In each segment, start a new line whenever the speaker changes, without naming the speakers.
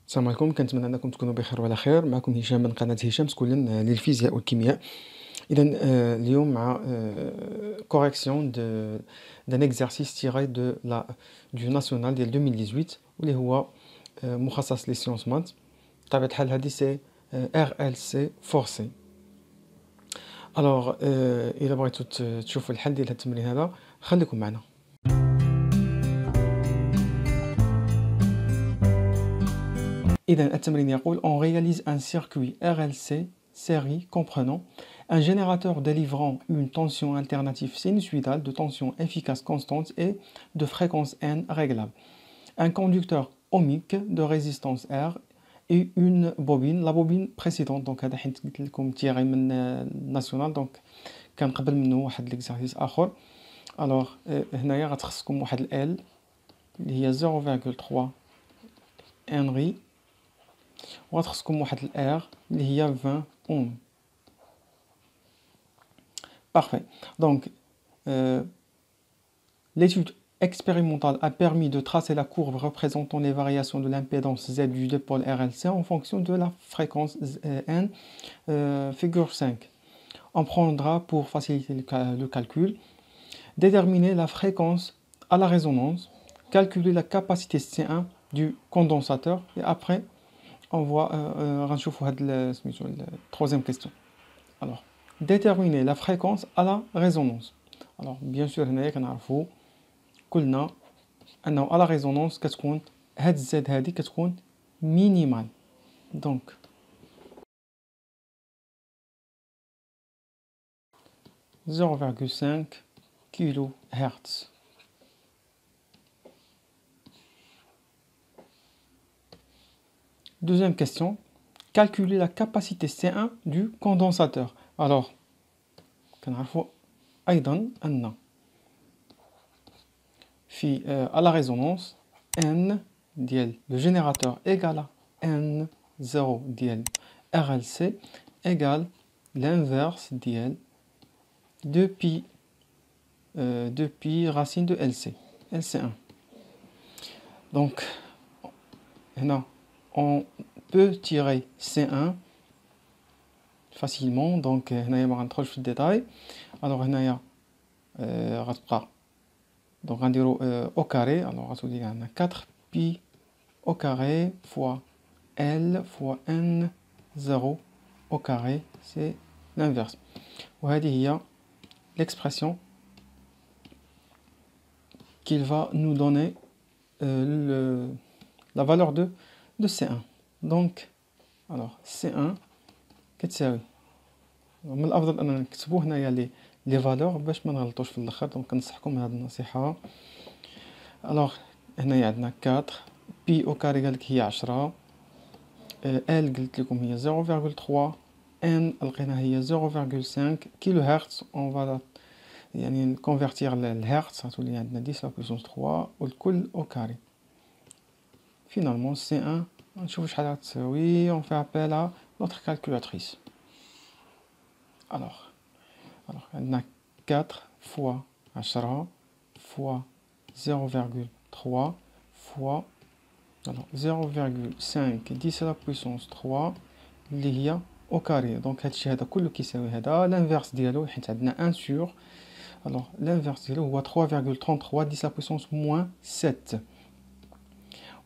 السلام عليكم، كنتمنى انكم تكونوا بخير وعلى خير. معكم هشام من قناه هشام سكولن للفيزياء والكيمياء. اذا اليوم مع كوريكسيون دان اكزرسيس تيغي دو ناسيونال ديال 2018 واللي هو مخصص لي سيونس مات. بطبيعه الحال هذه سي ار ال سي فورسي. الوغ الا بغيتوا تشوفوا الحل ديال هذا التمرين هذا خليكم معنا. إذن التمرين يقول on réalise un circuit RLC série comprenant un générateur délivrant une tension alternative sinusoïdale de tension efficace constante et de fréquence N réglable, un conducteur ohmique de résistance R et une bobine, la bobine précédente. Donc هذا حين قلت لكم تيغي من ناسيونال، دونك كان قبل منه واحد ليكزارسيس اخر. الوغ هنايا غتخصكم واحد ال اللي هي 0.3 هنري، وغتخصكم واحد الار اللي هي 20 اوم. Parfait. Donc, l'étude expérimentale a permis de tracer la courbe représentant les variations de l'impédance Z du dipôle RLC en fonction de la fréquence N, figure 5. On prendra, pour faciliter le calcul, déterminer la fréquence à la résonance, calculer la capacité C1 du condensateur, et après, on voit la troisième question. Alors, déterminer la fréquence à la résonance. Alors, bien sûr, هنايا كنعرفوا قلنا أنه à la résonance كتكون هاد الزد هادي كتكون مينيمال. دونك 0.5 كيلو هرتز. Deuxième question, calculer la capacité C1 du condensateur. Alors, كنعرفوا أيضا أن في à la résonance N ديال le générateur égale à N0 ديال RLC égale l'inverse ديال 2pi racine de LC1. Donc, هنا on peut tirer C1 facilement. Donc هنايا ما غندخلش في الديتاي. الوغ هنايا غتبقى دونك غنديرو او كاري. الوغ غتولي عندنا 4 بي او كاري فوا ال فوا ان 0 au carré, c'est l'inverse. وهذه هي l'expression qu'il va nous donner la valeur de C1. Donc, alors C1 كتساوي، من الافضل اننا نكتبوا هنايا لي فالور باش ما نغلطوش في الاخر. دونك كنصحكم هذه النصيحه. الوغ هنايا عندنا 4 بي او كاري قالك هي 10، ال قلت لكم هي 0.3، ان لقينا هي 0.5 كيلو هرتز. اون فوالا يعني نكونفيرتير الهرتز، غتولي عندنا 10 لا بويسونس 3 والكل او كاري. فينالمون سي 1 نشوفوا شحال غتساوي. اون في ابل ا نوتر كالكولاتريس. Alors, عندنا 4 fois 10 fois 0.3 fois 0.5 10 à la puissance 3 اللي هي au carré. donc هادشي هذا كله كيساوي هذا الانفيرس ديالو، حيت عندنا 1 sur. alors الانفيرس ديالو هو 3.33 10 à la puissance moins 7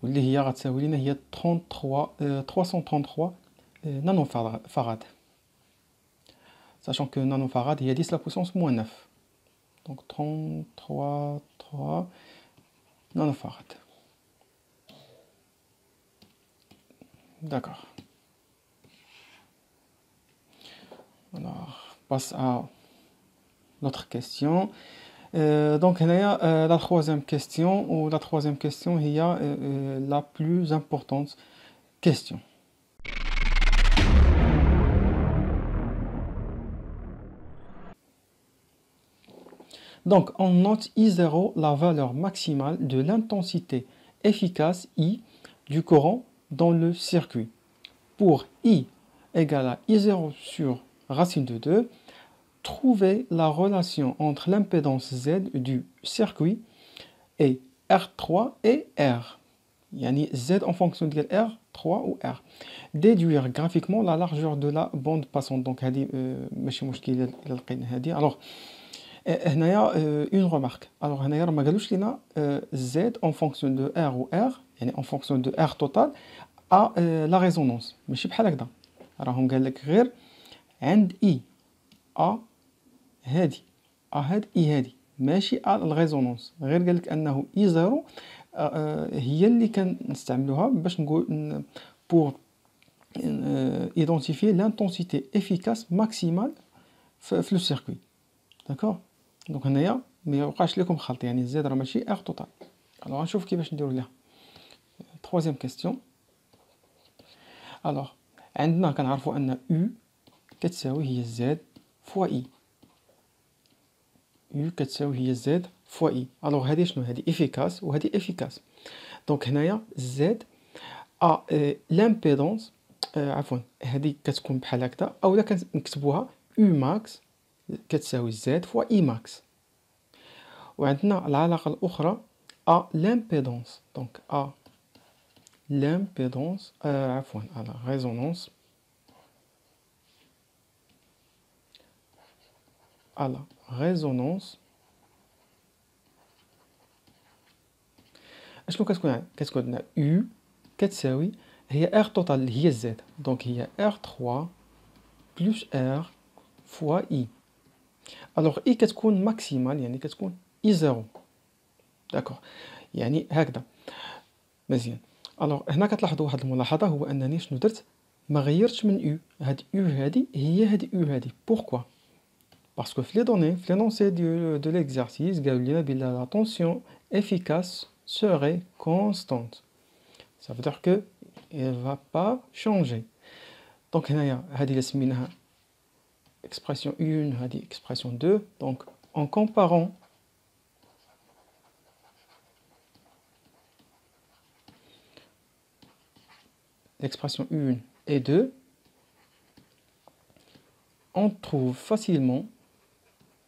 واللي هي غتساوي لنا هي 333 نانو فاراد. Sachant que nanofarad, il y a 10 la puissance moins 9. Donc 33 nanofarad. D'accord. Alors, on passe à l'autre question. Donc, la troisième question, ou la troisième question, il y a la plus importante question. Donc, on note I0 la valeur maximale de l'intensité efficace I du courant dans le circuit. Pour I égale à I0 sur racine de 2, trouver la relation entre l'impédance Z du circuit et R3 et R. يعني Z en fonction de R3 ou R. Déduire graphiquement la largeur de la bande passante. Donc هذه ماشي مشكل إلا لقينا هذه. Alors هنايا une remarque. Alors هنايا راه ما قالوش لينا Z en fonction de R ou R يعني en fonction de R total à la résonance. ماشي بحال هكذا. راهم قال لك غير عند I A هادي هاد اي هادي ماشي الريزونانس، غير قال لك انه اي زيرو هي اللي كنستعملوها باش نقول بور ايدونتيفي لانتونسيتي افيكاس ماكسيمال في لو سيركوي. داكوغ، دونك هنايا ما يوقعش لكم خلط، يعني زد راه ماشي ار توتال. الوغ نشوف كيفاش نديرو ليها. troisième question. الوغ عندنا كنعرفوا ان او كتساوي هي زد فوا اي. U كتساوي هي Z فوا I. الوغ هادي شنو؟ هادي افيكاس وهادي افيكاس. دونك هنايا Z ا لامبيدونس عفوا هادي كتكون بحال هكذا، اولا كنكتبوها U ماكس كتساوي Z فوا I ماكس. وعندنا العلاقة الأخرى ا لامبيدونس. دونك ا لامبيدونس عفوا على ريزونانس على ريزونانس اشنو كتكون عندنا U كتساوي هي R توتال اللي هي Z، دونك هي R3 بلس R فوا I. الوغ I كتكون ماكسيمال يعني كتكون I زيرو. داكوغ، يعني هكذا مزيان. الوغ هنا كتلاحظوا واحد الملاحظة، هو انني شنو درت؟ ما غيرتش من U. هاد U هادي هي هاد U هادي. بوركوا؟ باسكو في لي دوني في لينونسي دو ليكزارسيس قالوا لنا بلا لا طونسيون efficace serait constante. Ça veut dire que elle va pas changer. Donc هنايا هذه اللي سميناها expression 1 هذه expression 2. Donc en comparant l'expression 1 et 2, on trouve facilement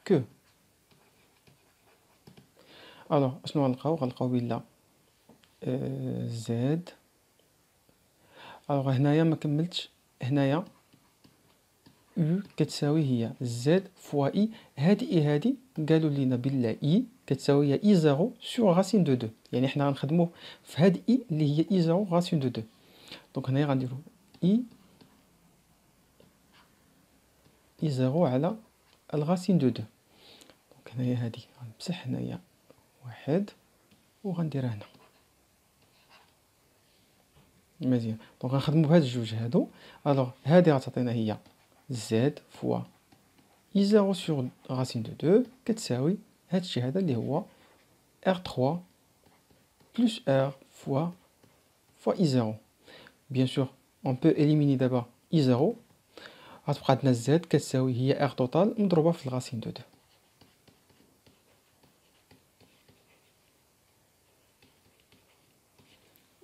que alors شنو غنلقاو بلا Z. الوغ هنايا ما كملتش، هنايا U كتساوي هي Z فوا I. هادي I هادي قالوا لينا بلا I كتساوي هي I زيرو سور راسين دو 2، يعني حنا غنخدمو في هاد I اللي هي I زيرو راسين دو 2. دونك هنايا غنديرو I زيرو على الراسين دو 2. دونك هنايا هادي غنمسح هنايا واحد وغنديرها هنا مزيان. دونك غنخدمو بهاد الجوج هادو. الوغ هادي غتعطينا هي Z فوا I زيرو سور راسين دو 2 كتساوي هادشي هذا اللي هو R3 plus R fois I زيرو. Bien sûr, on peut éliminer d'abord I زيرو، غتبقى عندنا Z كتساوي هي R توتال مضروبة في الراسين دو 2.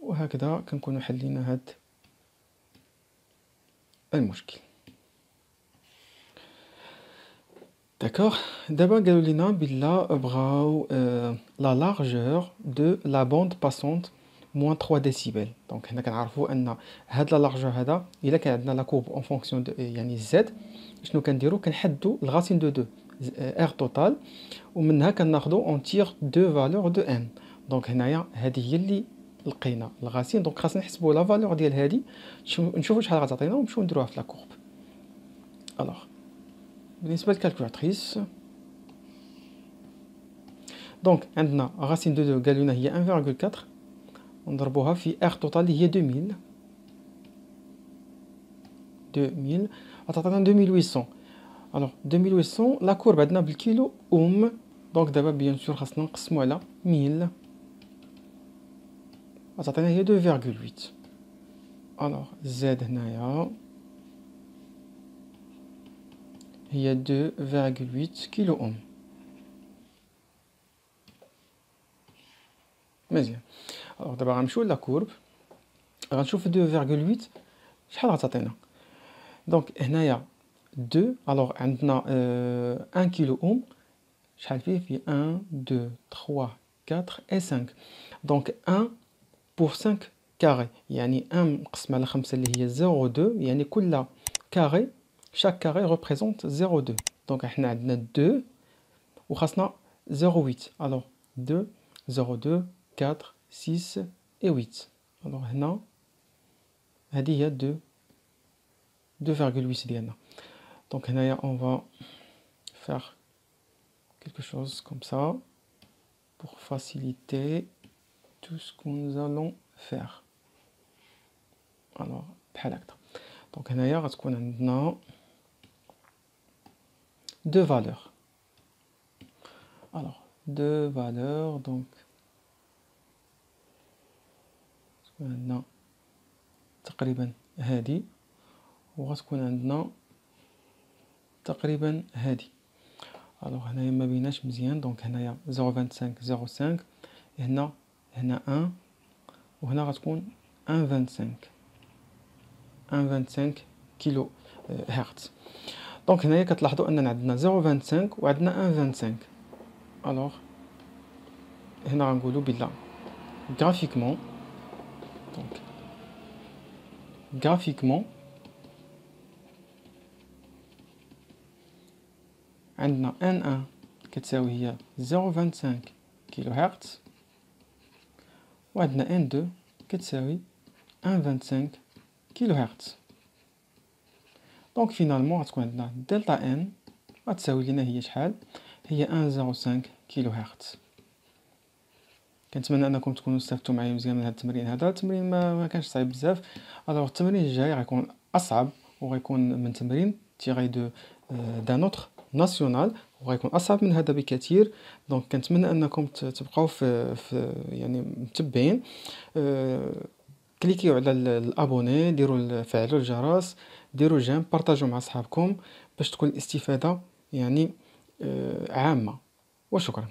وهكذا كنكونوا حلينا هاد المشكل. داكوغ، دابا قالوا لينا بلا بغاو لا لارجور دو لا باند باسونت موان 3 ديسيبل. دونك هنا كنعرفوا ان هاد لا لارجور هذا الا كان عندنا لا كورب اون فونكسيون دو يعني زد، شنو كنديرو؟ كنحدوا الغاسين دو 2 ار توتال، ومنها كناخذوا اون تير دو فالور دو ان. دونك هنايا هذه هي اللي لقينا الغاسين. دونك خاصنا نحسبوا لا فالور ديال هذه، نشوفوا شحال غتعطينا ونمشيو نديروها في لا كورب. الوغ بالنسبه للكالكولاتريس، دونك عندنا راسين دو 2 قالوا لنا هي 1.4 ونضربوها في ار توتال اللي هي 2000 غتعطينا 2800. الوغ 2800 لا كورب عندنا بالكيلو اوم. دونك دابا بيان سور خاصنا نقسمو على 1000 غتعطينا هي 2.8. الوغ زاد هنايا هي 2.8 كيلو اوم. مزيان. الوغ دابا غنمشيو لا كورب، غنشوف 2.8 شحال غتعطينا. دونك هنايا 2. Alors عندنا 1 كيلو أم شحال فيه 1 2 3 4 et 5. donc 1 pour 5 carré يعني 1 مقسم على 5 اللي هي 0,2 يعني كل كاري chaque carré représente 0,2. donc احنا عندنا 2 وخاصنا 0,8. alors 2 0,2 4 6 et 8. alors هنا هذه هي 2,8 ديالنا. donc هنايا on va faire quelque chose comme ça pour faciliter tout ce que nous allons faire. alors بحال هكذا. donc هنايا غتكون عندنا deux valeurs. alors deux valeurs donc عندنا تقريبا هذه وغتكون عندنا تقريبا هذه. الوغ هنايا ما بيناش مزيان دونك هنايا 0.25 0.5 هنا 1 وهنا غتكون 1.25 كيلو هرتز. دونك هنايا كتلاحظوا اننا عندنا 0.25 وعندنا 1.25. الوغ هنا غنقولوا بلا graphiquement donc graphiquement عندنا N1 كتساوي هي 0.25 كيلو هرتز وعندنا N2 كتساوي 1.25 كيلو هرتز. دونك فينالمون غتكون عندنا دلتا ان غتساوي لنا هي شحال؟ هي 1.05 كيلو هرتز. كنتمنى انكم تكونوا استفدتوا معايا مزيان من هذا التمرين. هذا التمرين ما كانش صعيب بزاف. الوغ التمرين الجاي غيكون اصعب وغيكون من تمرين تيغي دو دان اوتر ناسيونال وغيكون اصعب من هذا بكثير. دونك كنتمنى انكم تبقاو في يعني متبعين. كليكيو على الابوني، ديروا فعلوا الجرس، ديروا جيم، بارطاجوا مع اصحابكم باش تكون الاستفادة يعني عامة. وشكرا.